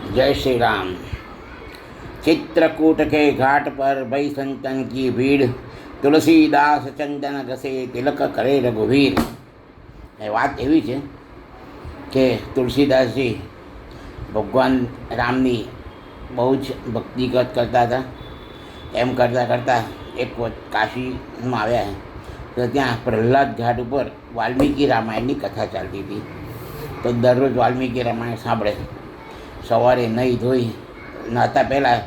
जय श्री राम। चित्रकूट के घाट पर भई संतन की भीड़, तुलसीदास चंदन घसे तिलक करे रघुवीर। એ વાત એવી છે કે તુલસીદાસજી ભગવાન રામની બહુ જ ભક્તિગત કરતા હતા. એમ કરતાં કરતાં એક વખત કાશીમાં આવ્યા તો ત્યાં પ્રહલાદ ઘાટ ઉપર વાલ્મીકી રામાયણની કથા ચાલતી હતી. તો દરરોજ વાલ્મીકી રામાયણ સાંભળે. સવારે નહીં ધોઈ નહાતા પહેલાં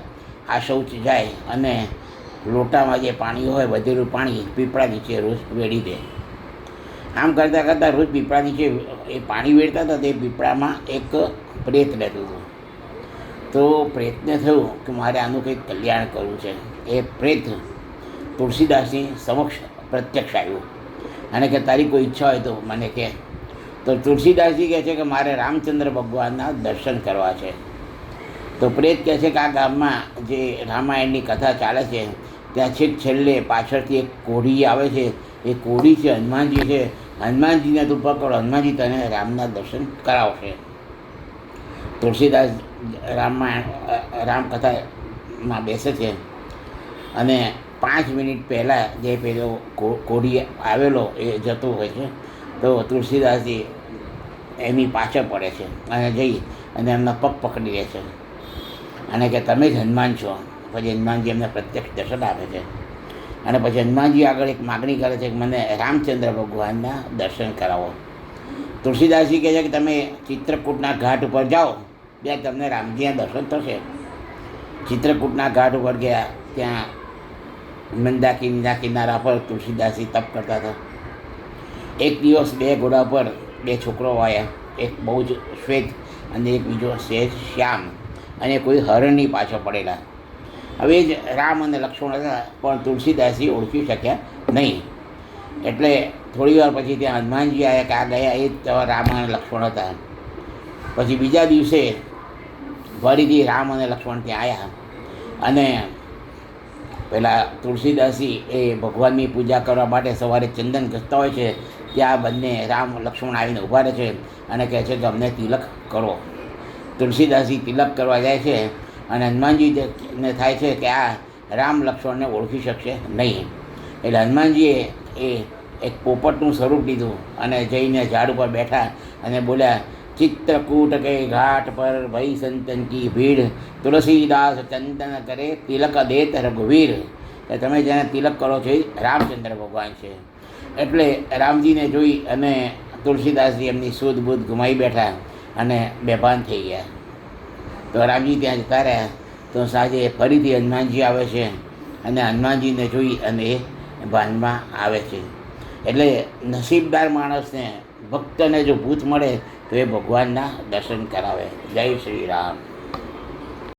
આ શૌચ જાય અને લોટામાં જે પાણી હોય વધેલું પાણી પીપળા નીચે રોજ વેડી દે. આમ કરતાં કરતાં રોજ પીપળા નીચે એ પાણી વેડતા હતા. તે પીપળામાં એક પ્રેત રહેતું હતું. તો પ્રેતને થયું કે મારે આનું કંઈક કલ્યાણ કરવું છે. એ પ્રેત તુલસીદાસની સમક્ષ પ્રત્યક્ષ આવ્યું અને કે તારી કોઈ ઈચ્છા હોય તો મને કહે. તો તુલસીદાસજી કહે છે કે મારે રામચંદ્ર ભગવાનના દર્શન કરવા છે. તો પ્રેત કહે છે કે આ ગામમાં જે રામાયણની કથા ચાલે છે ત્યાં છેક છેલ્લે પાછળથી એક કોઢી આવે છે. એ કોઢી છે હનુમાનજી છે. હનુમાનજીને તું પકડો, હનુમાનજી તને રામના દર્શન કરાવશે. તુલસીદાસ રામકથામાં બેસે છે અને 5 મિનિટ પહેલાં જે પેલો કોઢી આવેલો એ જતો હોય છે. તો તુલસીદાસજી એની પાછળ પડે છે અને જઈ અને એમના પગ પકડી લે છે અને કે તમે જ હનુમાન છો. પછી હનુમાનજી એમને પ્રત્યક્ષ દર્શન આપે છે અને પછી હનુમાનજી આગળ એક માગણી કરે છે કે મને રામચંદ્ર ભગવાનના દર્શન કરાવો. તુલસીદાસજી કહે છે કે તમે ચિત્રકૂટના ઘાટ ઉપર જાઓ, ત્યાં તમને રામજીના દર્શન થશે. ચિત્રકૂટના ઘાટ ઉપર ગયા. ત્યાં મંદાકિનીના કિનારા પર તુલસીદાસજી તપ કરતા હતા. એક દિવસ 2 ઘોડા પર 2 છોકરો આવ્યા. એક બહુ જ શ્વેત અને એક બીજો સહેજ શ્યામ અને કોઈ હરણની પાછળ પડેલા. હવે જ રામ અને લક્ષ્મણ હતા પણ તુલસીદાસજી ઓળખી શક્યા નહીં. એટલે થોડી વાર પછી ત્યાં હનુમાનજી આવ્યા કે આ ગયા એ જ રામ અને લક્ષ્મણ હતા. પછી બીજા દિવસે ફરીથી રામ અને લક્ષ્મણ ત્યાં આવ્યા અને પહેલાં તુલસીદાસજી એ ભગવાનની પૂજા કરવા માટે સવારે ચંદન ઘસતા હોય છે. ત્યાં બંને રામ લક્ષ્મણ આવીને ઊભા રહે છે અને કહે છે કે અમને તિલક કરો. તુલસીદાસજી તિલક કરવા જાય છે અને હનુમાનજીને થાય છે કે આ રામ લક્ષ્મણને ઓળખી શકશે નહીં. એટલે હનુમાનજીએ એ એક પોપટનું સ્વરૂપ લીધું અને જઈને ઝાડ ઉપર બેઠા અને બોલ્યા, चित्रकूट के घाट पर भई संतन की भीड़, तुलसीदास चंदन करे तिलक देत रघुवीर. કે તમે જેને તિલક કરો છો એ રામચંદ્ર ભગવાન છે. એટલે રામજીને જોઈ અને તુલસીદાસજી એમની સૂધ બૂધ ગુમાવી બેઠા અને બેભાન થઈ ગયા. તો રામજી ત્યાં જતા રહ્યા. તો સાંજે ફરીથી હનુમાનજી આવે છે અને હનુમાનજીને જોઈ અને એ ભાનમાં આવે છે. એટલે નસીબદાર માણસને ભક્તને જો ભૂત મળે તો એ ભગવાનના દર્શન કરાવે. જય શ્રી રામ.